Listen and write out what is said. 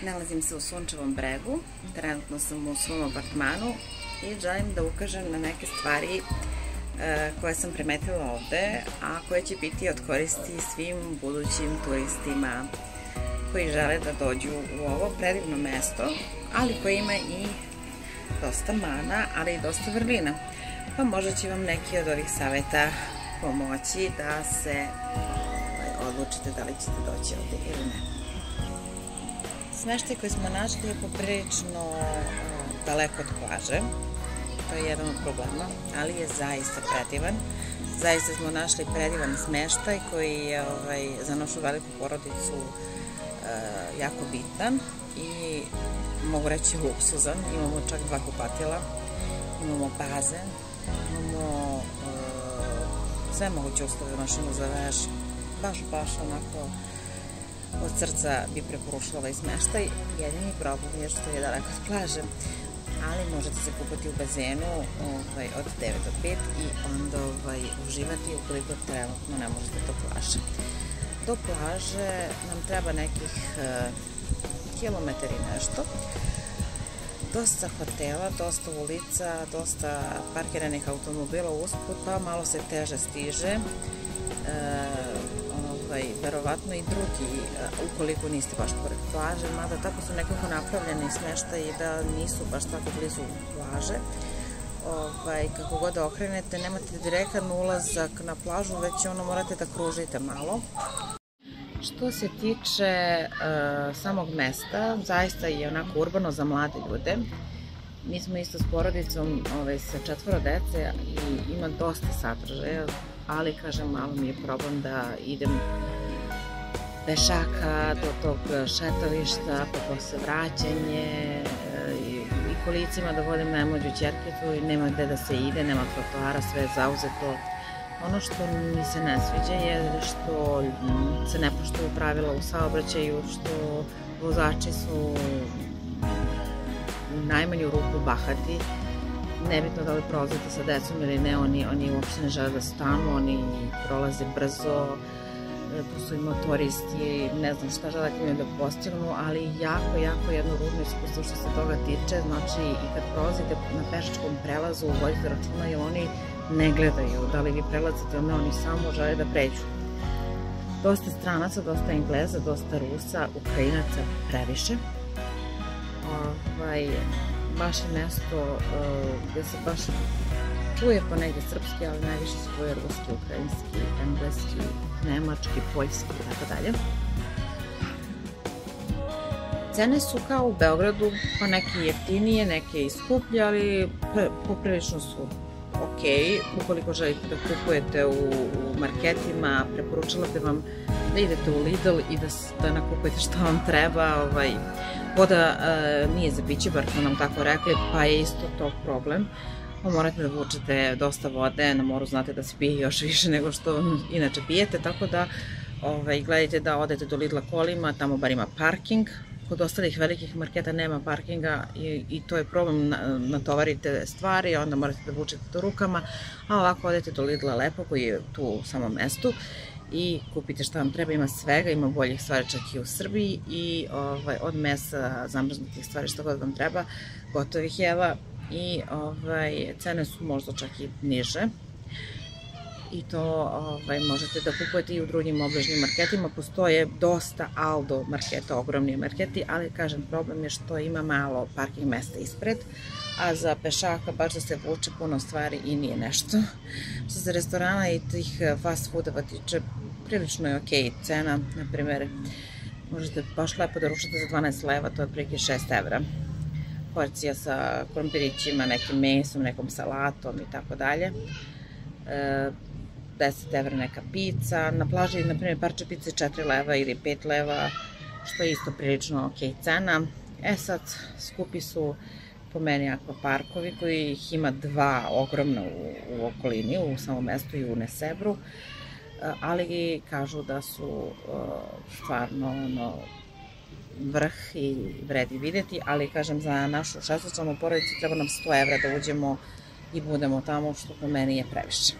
Nalazim se u Sunčevom Bregu, trenutno sam u svom apartmanu i želim da ukažem na neke stvari koje sam primetila ovde, a koje će biti od koristi svim budućim turistima koji žele da dođu u ovo predivno mesto, ali koje ima i dosta mana, ali i dosta vrlina. Pa možda će vam neki od ovih saveta pomoći da se odlučite da li ćete doći ovde ili ne. Smeštaj koji smo našli je poprilično daleko od plaže. To je jedan od problema, ali je zaista predivan. Zaista smo našli predivan smeštaj koji je za našu veliku porodicu jako bitan i mogu reći luksuzan. Imamo čak 2 kupatila, imamo bazen, imamo sve moguće uslove, mašinu za veš, baš onako od srca bi preporučila ovaj smeštaj. Jedini problem je što je daleko od plaže, ali možete se kupati u bazenu od 9 do 5 i onda uživati ukoliko trenutno ne možete do plaže. Do plaže nam treba nekih kilometar i nešto. Dosta hotela, dosta ulica, dosta parkiranih automobila usput, pa malo se teže stiže. Verovatno i drugi, ukoliko niste baš pored plaže, mada tako su nekako napravljeni smeštaji da nisu baš tako blizu plaže. Kako god da okrenete, nemate direktan ulazak na plažu, već morate da kružite malo. Što se tiče samog mesta, zaista je onako urbano za mlade ljude. Mi smo isto s porodicom sa 4 dece i ima dosta sadržaja, ali kažem, malo mi je problem da idem pešaka do tog šetališta, pa posle vraćanje i kolicima da vodim najmlađu ćerkicu i nema gde da se ide, nema trotoara, sve je zauzeto. Ono što mi se ne sviđa je što se ne poštuju pravila u saobraćaju, što vozači su u najmanju ruku bahati. Nebitno da li prolazite sa decom ili ne, oni uopšte ne žele da stanu, oni prolaze brzo, tu su i motoristi, ne znam šta želite imaju da postignu, ali jako jedno ružno iskustvo što se toga tiče. Znači, i kad prolazite na pešačkom prelazu, vodite računa jer oni ne gledaju da li vi prelazite ili ne, oni samo žele da pređu. Dosta stranaca, dosta Engleza, dosta Rusa, Ukrajinaca previše. Baš je mesto gde se baš čuje ponegde srpski, ali najviše se čuje ruski, ukrajinski, engleski, nemački, poljski i tako dalje. Cene su kao u Beogradu, pa neke jeftinije, neke i skuplje, ali poprilično su ok. Ukoliko želite da kupujete u marketima, preporučila bih vam da idete u Lidl i da nakupujete šta vam treba. Voda nije za piće, bar smo nam tako rekli, pa je isto to problem. Morate da vučete dosta vode, na moru znate da se pije još više nego što inače pijete, tako da gledajte da odete do Lidla kolima, tamo bar ima parking. Kod ostalih velikih marketa nema parkinga i to je problem, natovarite stvari, onda morate da vučete to rukama, a ovako odete do Lidla lepo koji je tu u samom mestu i kupite šta vam treba, ima svega, ima boljih stvari čak i u Srbiji i od mesa, zamrznutih stvari, što god vam treba, gotovih jela i cene su možda čak i niže i to možete da kupujete i u drugim obližnjim marketima. Postoje dosta Aldo marketa, ogromni marketi, ali kažem, problem je što ima malo parking mesta ispred, a za pešaka baš da se vuče puno stvari i nije nešto. Što se restorana i tih fast foodova tiče, prilično je ok cena. Na primjer, možete baš lepo da ručate za 12 leva, to je otprilike 6 evra. Porcija sa krompirićima, nekim mesom, nekom salatom i tako dalje. 10 evra neka pizza. Na plaži, na primjer, parče pice 4 leva ili 5 leva, što je isto prilično ok cena. Sad, skupi su po meni akvaparkovi, koji ih ima 2 ogromna u okolini, u samom mestu i u Nesebru, ali kažu da su stvarno vrh i vredi videti, ali kažem, za našu 6-članu porodicu treba nam 100 evra da uđemo i budemo tamo, što po meni je previše.